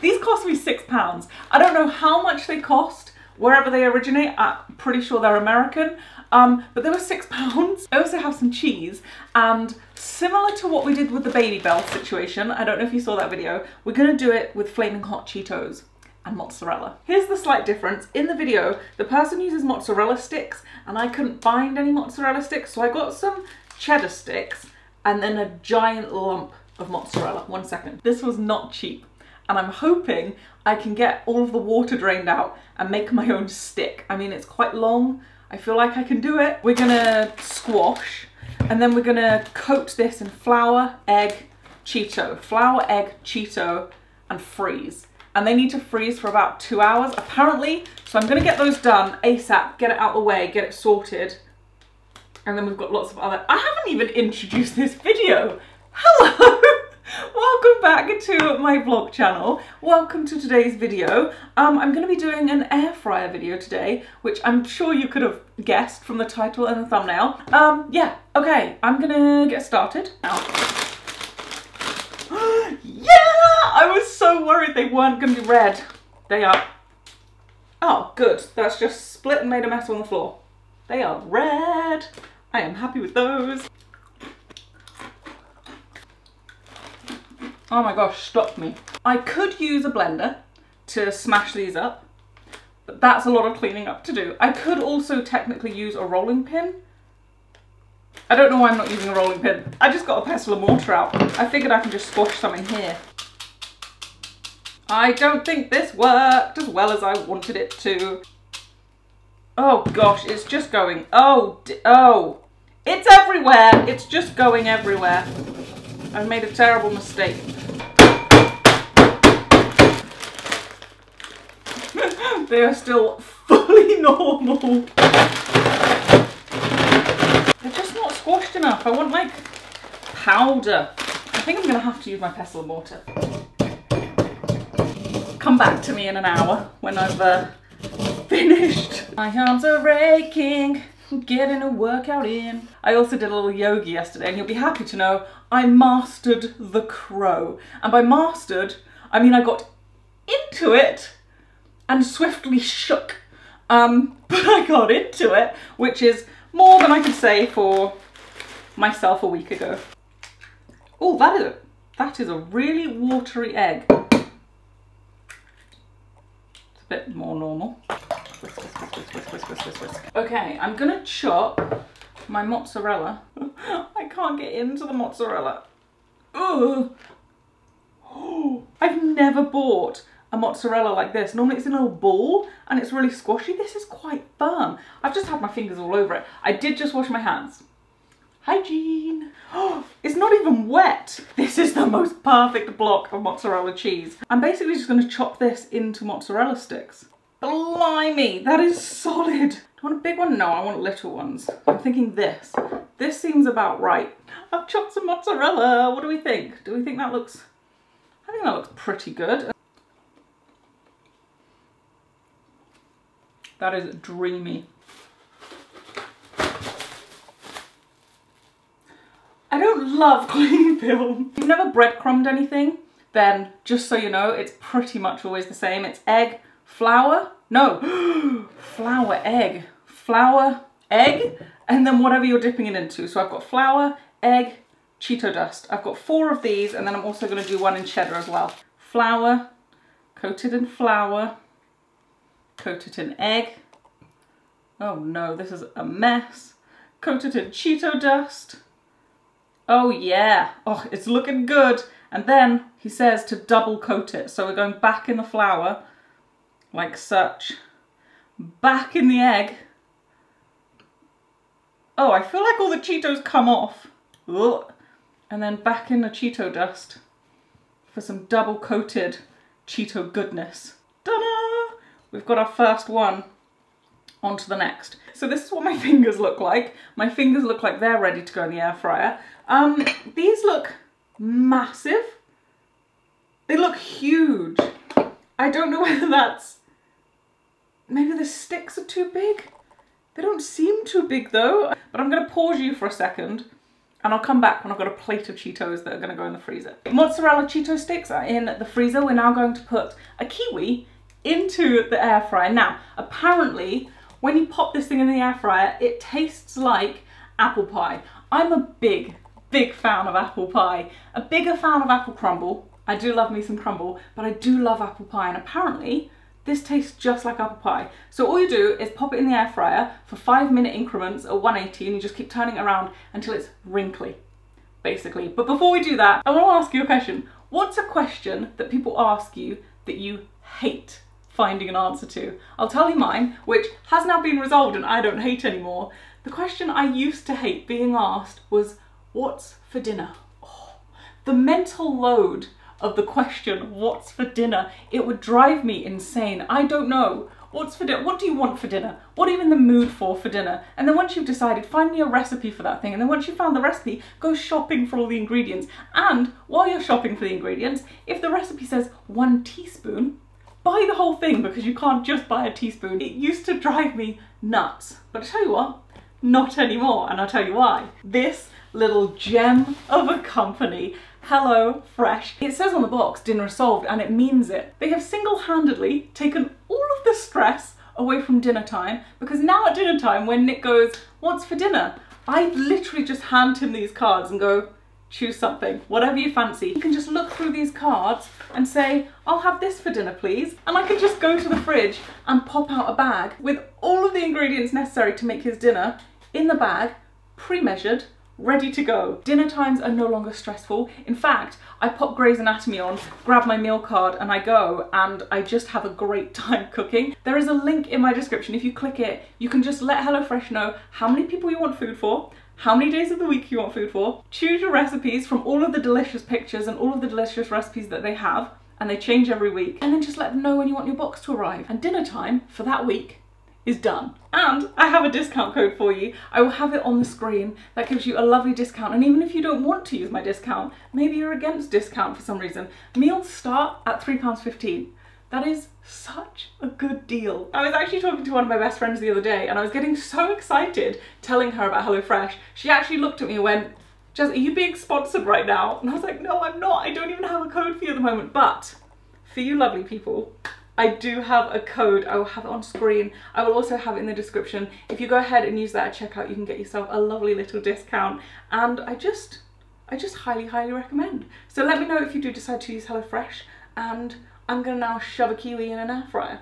These cost me £6. I don't know how much they cost wherever they originate. I'm pretty sure they're American, but they were £6. I also have some cheese, and similar to what we did with the Baby Bell situation, I don't know if you saw that video, we're gonna do it with flaming hot Cheetos and mozzarella. Here's the slight difference. In the video, the person uses mozzarella sticks, and I couldn't find any mozzarella sticks, so I got some cheddar sticks and then a giant lump of mozzarella. 1 second. This was not cheap, and I'm hoping I can get all of the water drained out and make my own stick. I mean, it's quite long. I feel like I can do it. We're gonna squash, and then we're gonna coat this in flour, egg, Cheeto. Flour, egg, Cheeto, and freeze. And they need to freeze for about 2 hours, apparently. So I'm gonna get those done ASAP, get it out of the way, get it sorted. And then we've got lots of other... I haven't even introduced this video. Hello! Welcome back to my vlog channel. Welcome to today's video. I'm going to be doing an air fryer video today, which I'm sure you could have guessed from the title and the thumbnail. Yeah, okay, I'm gonna get started now. Yeah! I was so worried they weren't going to be red. They are. Oh, good. That's just split and made a mess on the floor. They are red. I am happy with those. Oh my gosh, stop me. I could use a blender to smash these up, but that's a lot of cleaning up to do. I could also technically use a rolling pin. I don't know why I'm not using a rolling pin. I just got a pestle and mortar out. I figured I can just squash some in here. I don't think this worked as well as I wanted it to. Oh gosh, it's just going, oh, it's everywhere. It's just going everywhere. I made a terrible mistake. They are still fully normal. They're just not squashed enough. I want like powder. I think I'm gonna have to use my pestle and mortar. Come back to me in an hour when I've finished. My arms are aching, getting a workout in. I also did a little yoga yesterday, and you'll be happy to know I mastered the crow. And by mastered, I mean I got into it and swiftly shook. But I got into it, which is more than I could say for myself a week ago. Oh, that is a really watery egg. It's a bit more normal. Whisk, whisk, whisk, whisk, whisk, whisk, whisk, whisk, whisk. Okay, I'm gonna chop my mozzarella. I can't get into the mozzarella. Ugh. Oh, I've never bought a mozzarella like this. Normally it's in a little ball and it's really squashy. This is quite firm. I've just had my fingers all over it. I did just wash my hands. Hygiene. Oh, it's not even wet. This is the most perfect block of mozzarella cheese. I'm basically just gonna chop this into mozzarella sticks. Blimey, that is solid. Do you want a big one? No, I want little ones. I'm thinking this. This seems about right. I've chopped some mozzarella. What do we think? Do we think that looks... I think that looks pretty good. That is dreamy. I don't love cling film. If you've never breadcrumbed anything, then just so you know, it's pretty much always the same. It's egg, flour, no, flour, egg, and then whatever you're dipping it into. So I've got flour, egg, Cheeto dust. I've got 4 of these, and then I'm also gonna do one in cheddar as well. Flour, coated in flour, coated in egg. Oh no, this is a mess. Coated in Cheeto dust. Oh yeah, oh, it's looking good. And then he says to double coat it. So we're going back in the flour, like such. Back in the egg. Oh, I feel like all the Cheetos come off. Ugh. And then back in the Cheeto dust for some double coated Cheeto goodness. Ta-da! We've got our first one. On to the next. So this is what my fingers look like. My fingers look like they're ready to go in the air fryer. These look massive. They look huge. I don't know whether that's... Maybe the sticks are too big? They don't seem too big though. But I'm gonna pause you for a second and I'll come back when I've got a plate of Cheetos that are gonna go in the freezer. Mozzarella Cheeto sticks are in the freezer. We're now going to put a kiwi into the air fryer. Now, apparently, when you pop this thing in the air fryer, it tastes like apple pie. I'm a big fan of apple pie. A bigger fan of apple crumble. I do love me some crumble, but I do love apple pie, and apparently this tastes just like apple pie. So all you do is pop it in the air fryer for 5-minute increments at 180, and you just keep turning it around until it's wrinkly, basically. But before we do that, I want to ask you a question. What's a question that people ask you that you hate finding an answer to? I'll tell you mine, which has now been resolved and I don't hate anymore. The question I used to hate being asked was, what's for dinner? Oh, the mental load of the question, what's for dinner? It would drive me insane. I don't know. What's for dinner? What do you want for dinner? What are you in the mood for dinner? And then once you've decided, find me a recipe for that thing. And then once you've found the recipe, go shopping for all the ingredients. And while you're shopping for the ingredients, if the recipe says 1 teaspoon, buy the whole thing, because you can't just buy a teaspoon. It used to drive me nuts. But I tell you what, not anymore, and I'll tell you why. This little gem of a company, HelloFresh. It says on the box, dinner is solved, and it means it. They have single-handedly taken all of the stress away from dinner time, because now at dinner time, when Nick goes, what's for dinner? I literally just hand him these cards and go, choose something, whatever you fancy. You can just look through these cards and say, I'll have this for dinner, please. And I can just go to the fridge and pop out a bag with all of the ingredients necessary to make his dinner in the bag, pre-measured, ready to go. Dinner times are no longer stressful. In fact, I pop Grey's Anatomy on, grab my meal card, and I go, and I just have a great time cooking. There is a link in my description. If you click it, you can just let HelloFresh know how many people you want food for, how many days of the week you want food for, choose your recipes from all of the delicious pictures and all of the delicious recipes that they have, and they change every week, and then just let them know when you want your box to arrive. And dinner time for that week is done. And I have a discount code for you. I will have it on the screen. That gives you a lovely discount. And even if you don't want to use my discount, maybe you're against discount for some reason, meals start at £3.15. That is such a good deal. I was actually talking to one of my best friends the other day, and I was getting so excited telling her about HelloFresh. She actually looked at me and went, Jazz, are you being sponsored right now? And I was like, no, I'm not. I don't even have a code for you at the moment. But for you lovely people, I do have a code. I will have it on screen. I will also have it in the description. If you go ahead and use that at checkout, you can get yourself a lovely little discount. And I just highly, highly recommend. So let me know if you do decide to use HelloFresh, and I'm gonna now shove a kiwi in an air fryer.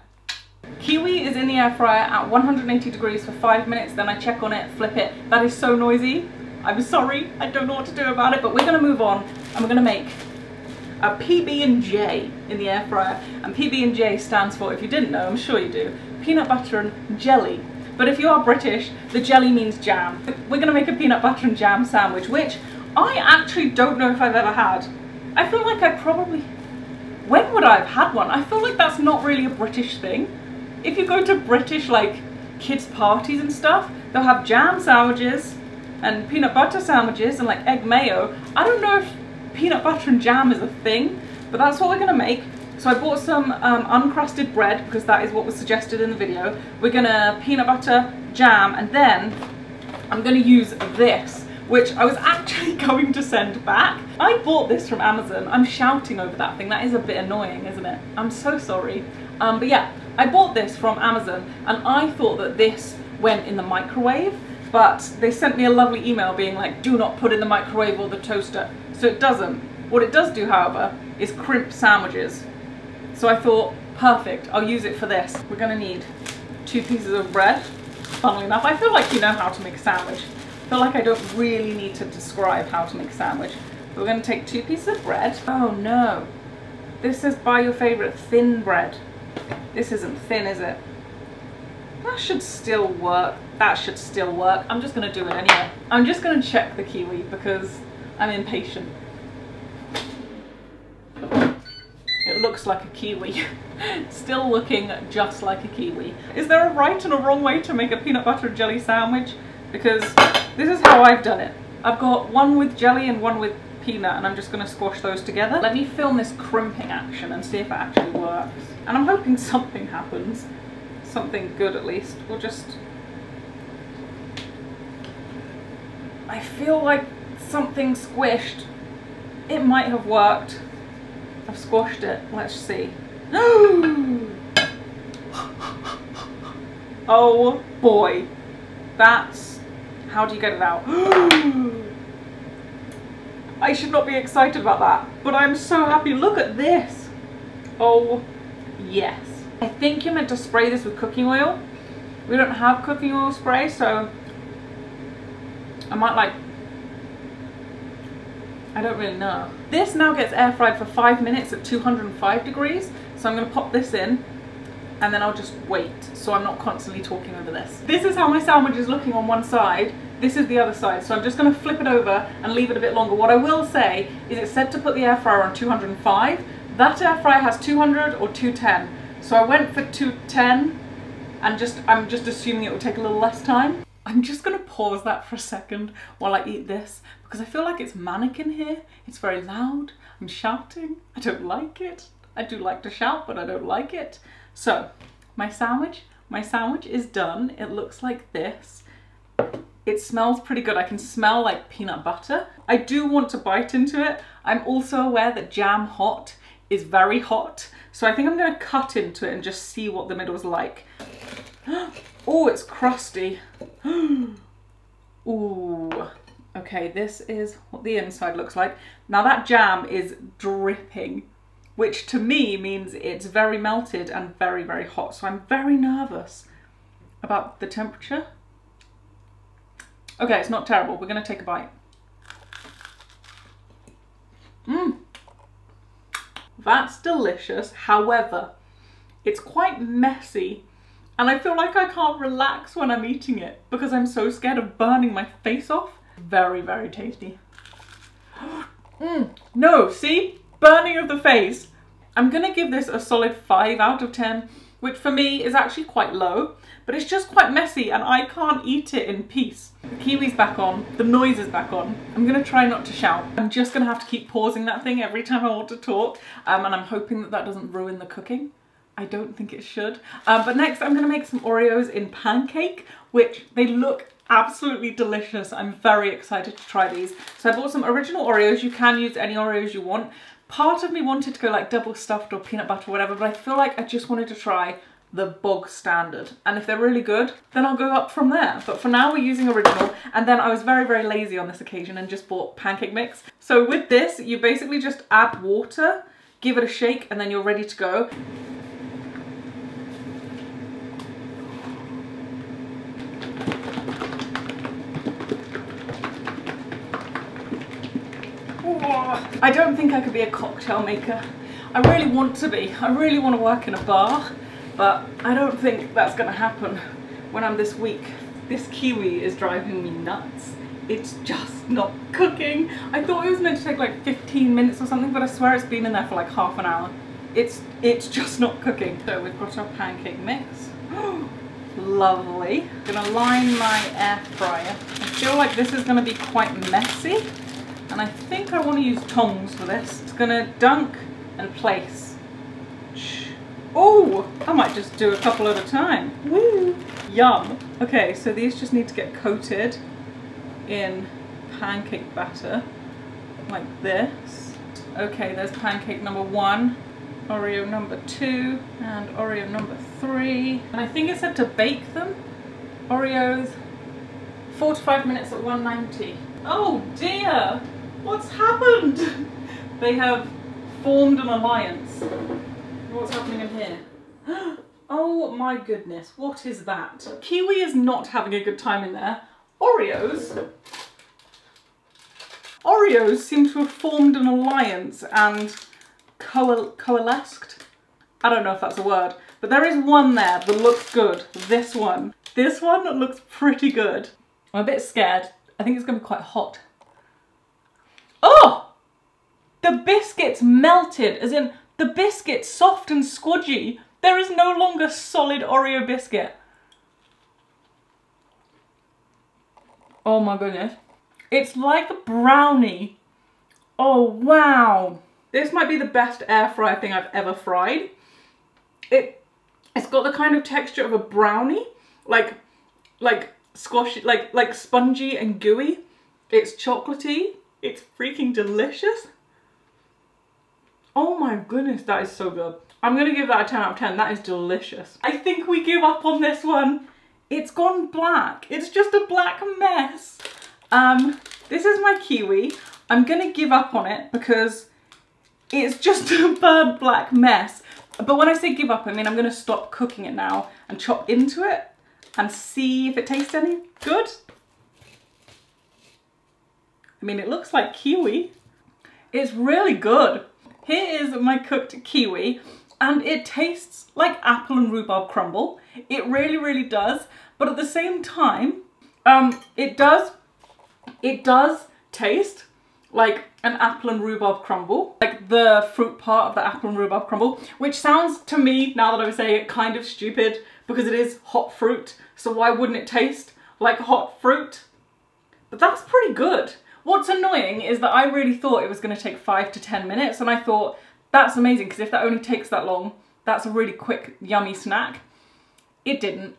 Kiwi is in the air fryer at 180 degrees for 5 minutes, then I check on it, flip it. That is so noisy. I'm sorry, I don't know what to do about it, but we're gonna move on, and we're gonna make a PB&J in the air fryer. And PB&J stands for, if you didn't know, I'm sure you do, peanut butter and jelly. But if you are British, the jelly means jam. We're gonna make a peanut butter and jam sandwich, which I actually don't know if I've ever had. I feel like I probably, when would I have had one? I feel like that's not really a British thing. If you go to British, like, kids' parties and stuff, they'll have jam sandwiches and peanut butter sandwiches and, like, egg mayo. I don't know if peanut butter and jam is a thing, but that's what we're gonna make. So I bought some uncrusted bread, because that is what was suggested in the video. We're gonna peanut butter, jam, and then I'm gonna use this, which I was actually going to send back. I bought this from Amazon. I'm shouting over that thing. That is a bit annoying, isn't it? I'm so sorry. But yeah, I bought this from Amazon, and I thought that this went in the microwave, but they sent me a lovely email being like, do not put in the microwave or the toaster. So it doesn't. What it does do, however, is crimp sandwiches. So I thought, perfect, I'll use it for this. We're gonna need 2 pieces of bread, funnily enough. I feel like you know how to make a sandwich. I feel like I don't really need to describe how to make a sandwich. But we're gonna take 2 pieces of bread. Oh no, this says buy your favorite thin bread. This isn't thin, is it? That should still work. That should still work. I'm just gonna do it anyway. I'm just gonna check the kiwi because I'm impatient. It looks like a kiwi. Still looking just like a kiwi. Is there a right and a wrong way to make a peanut butter and jelly sandwich? Because this is how I've done it. I've got one with jelly and one with peanut, and I'm just gonna squash those together. Let me film this crimping action and see if it actually works. And I'm hoping something happens. Something good at least. We'll just... I feel like something squished. It might have worked. I've squashed it. Let's see. Oh boy. That's... How do you get it out? I should not be excited about that, but I'm so happy. Look at this. Oh, yes. I think you're meant to spray this with cooking oil. We don't have cooking oil spray, so I might like... I don't really know. This now gets air fried for 5 minutes at 205 degrees. So I'm going to pop this in and then I'll just wait so I'm not constantly talking over this. This is how my sandwich is looking on one side. This is the other side. So I'm just going to flip it over and leave it a bit longer. What I will say is it said to put the air fryer on 205. That air fryer has 200 or 210. So I went for 210 and I'm just assuming it will take a little less time. I'm just going to pause that for a second while I eat this because I feel like it's manic in here. It's very loud. I'm shouting. I don't like it. I do like to shout, but I don't like it. So my sandwich is done. It looks like this. It smells pretty good. I can smell like peanut butter. I do want to bite into it. I'm also aware that jam hot is very hot. So I think I'm going to cut into it and just see what the middle's like. Oh, it's crusty. Ooh. Okay, this is what the inside looks like. Now that jam is dripping, which to me means it's very melted and very, very hot. So I'm very nervous about the temperature. Okay, it's not terrible. We're going to take a bite. Mmm. That's delicious. However, it's quite messy. And I feel like I can't relax when I'm eating it because I'm so scared of burning my face off. Very, very tasty. No, see? Burning of the face. I'm gonna give this a solid 5 out of 10, which for me is actually quite low, but it's just quite messy and I can't eat it in peace. The kiwi's back on, the noise is back on. I'm gonna try not to shout. I'm just gonna have to keep pausing that thing every time I want to talk, and I'm hoping that that doesn't ruin the cooking. I don't think it should. But next I'm gonna make some Oreos in pancake, which they look absolutely delicious. I'm very excited to try these. So I bought some original Oreos. You can use any Oreos you want. Part of me wanted to go like double stuffed or peanut butter or whatever, but I feel like I just wanted to try the bog standard. And if they're really good, then I'll go up from there. But for now we're using original. And then I was very, very lazy on this occasion and just bought pancake mix. So with this, you basically just add water, give it a shake, and then you're ready to go. I don't think I could be a cocktail maker. I really want to be. I really want to work in a bar, but I don't think that's going to happen when I'm this weak. This kiwi is driving me nuts. It's just not cooking. I thought it was meant to take like 15 minutes or something, but I swear it's been in there for like half an hour. It's just not cooking. So we've got our pancake mix. Lovely. I'm gonna line my air fryer. I feel like this is gonna be quite messy. And I think I want to use tongs for this. It's gonna dunk and place. Oh, I might just do a couple at a time. Woo! Yum. Okay, so these just need to get coated in pancake batter, like this. Okay, there's pancake number 1, Oreo number 2, and Oreo number 3. And I think it said to bake them. Oreos, 4 to 5 minutes at 190. Oh dear! What's happened? They have formed an alliance. What's happening in here? Oh my goodness, what is that? Kiwi is not having a good time in there. Oreos seem to have formed an alliance and coalesced. I don't know if that's a word, but there is one there that looks good. This one. This one looks pretty good. I'm a bit scared. I think it's going to be quite hot. Oh! The biscuit's melted, as in the biscuit's soft and squodgy. There is no longer solid Oreo biscuit. Oh my goodness. It's like a brownie. Oh wow. This might be the best air fryer thing I've ever fried. It's got the kind of texture of a brownie, like squashy, like spongy and gooey. It's chocolatey It's freaking delicious. Oh my goodness, that is so good. I'm gonna give that a 10 out of 10. That is delicious. I think we give up on this one. It's gone black. It's just a black mess. This is my kiwi. I'm gonna give up on it because it's just a burnt black mess. But when I say give up, I mean I'm gonna stop cooking it now and chop into it and see if it tastes any good. I mean, it looks like kiwi. It's really good. Here is my cooked kiwi, and it tastes like apple and rhubarb crumble. It really, really does. But at the same time, it does taste like an apple and rhubarb crumble, like the fruit part of the apple and rhubarb crumble, which sounds to me, now that I say it, kind of stupid because it is hot fruit. So why wouldn't it taste like hot fruit? But that's pretty good. What's annoying is that I really thought it was going to take 5 to 10 minutes, and I thought that's amazing because if that only takes that long, that's a really quick, yummy snack. It didn't.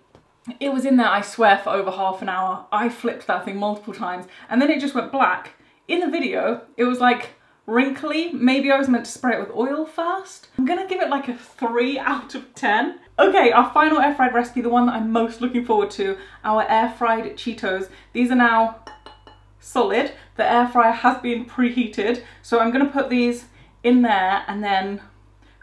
It was in there, I swear, for over half an hour. I flipped that thing multiple times and then it just went black. In the video, it was like wrinkly. Maybe I was meant to spray it with oil first. I'm gonna give it like a 3 out of 10. Okay, our final air fried recipe, the one that I'm most looking forward to, our air fried Cheetos. These are now solid. The air fryer has been preheated, so I'm gonna put these in there and then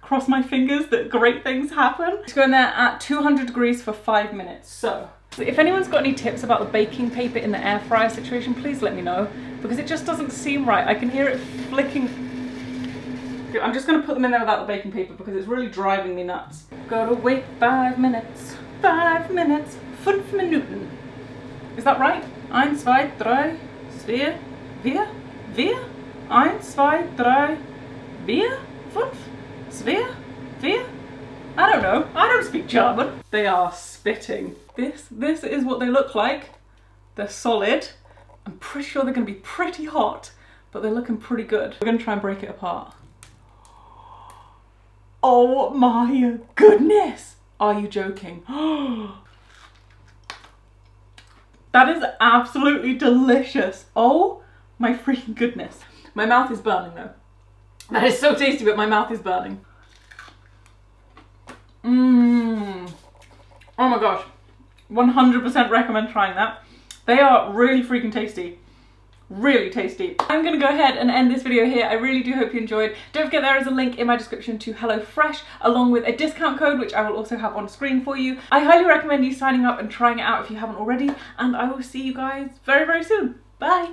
cross my fingers that great things happen. Just go in there at 200 degrees for 5 minutes. So if anyone's got any tips about the baking paper in the air fryer situation, please let me know, because it just doesn't seem right. I can hear it flicking. I'm just gonna put them in there without the baking paper because it's really driving me nuts. Gotta wait 5 minutes, 5 minutes, 5 Minuten. Is that right? 1, 2, 3, 4, 1, 2, 3, 4, 5, 2, 4. I don't know. I don't speak German. They are spitting. This is what they look like. They're solid. I'm pretty sure they're gonna be pretty hot, but they're looking pretty good. We're gonna try and break it apart. Oh my goodness. Are you joking? That is absolutely delicious. Oh my freaking goodness. My mouth is burning though. That is so tasty, but my mouth is burning. Mmm. Oh my gosh. 100% recommend trying that. They are really freaking tasty. Really tasty. I'm gonna go ahead and end this video here. I really do hope you enjoyed. Don't forget there is a link in my description to HelloFresh, along with a discount code, which I will also have on screen for you. I highly recommend you signing up and trying it out if you haven't already, and I will see you guys very, very soon. Bye.